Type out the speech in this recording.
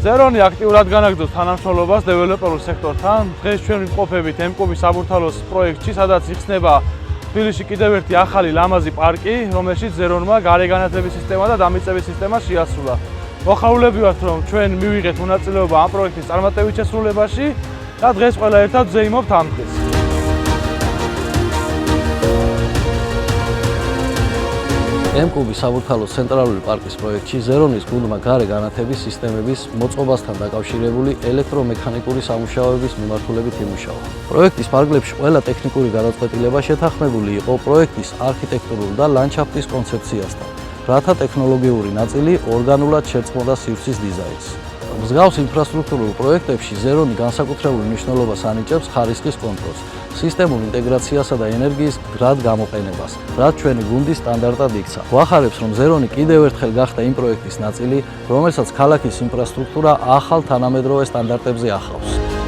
ზერონი აქტიურად განაგრძობს თანამშრომლობას დეველოპერულ სექტორთან. დღეს ჩვენ ვიმყოფებით ემკუბის საბურთალოს პროექტში, სადაც იხსნება თბილისში კიდევ ერთი ახალი ლამაზი პარკი, რომელშიც ზერონმა გარეგანათლების სისტემა და დამიწების სისტემა შეასრულა. მოხარულები ვართ, რომ ჩვენ მივიღეთ მონაწილეობა ამ პროექტის წარმატებით შესრულებაში და დღეს ყველა ერთად ვზეიმობთ ამ დღეს. ემკუბის საბურთალოს ცენტრალური პარკის პროექტში ზერონის გუნდმა გარე განათების სისტემების მოწყობასთან დაკავშირებული ელექტრომექანიკური სამუშაოების მიმართულებით იმუშავა. პროექტის ფარგლებში ყველა ტექნიკური გადაწყვეტილება შეთანხმებული იყო პროექტის არქიტექტურულ და ლანდშაფტის კონცეფციასთან, რათა ტექნოლოგიური ნაწილი ორგანულად შეწყმოდა სივრცის დიზაინს. მსგავს ინფრასტრუქტურულ პროექტებში ზერონი განსაკუთრებულ მნიშვნელობას ანიჭებს ხარისხის კონტროლს, სისტემურ ინტეგრაციასა და ენერგიის მდგრად გამოყენებას, რაც ჩვენი გუნდის სტანდარტად იქცა. ვახარებს, რომ ზერონი კიდევ ერთხელ გახდა იმ პროექტის ნაწილი, რომელსაც ქალაქის ინფრასტრუქტურა ახალ თანამედროვე სტანდარტებზე ახავს.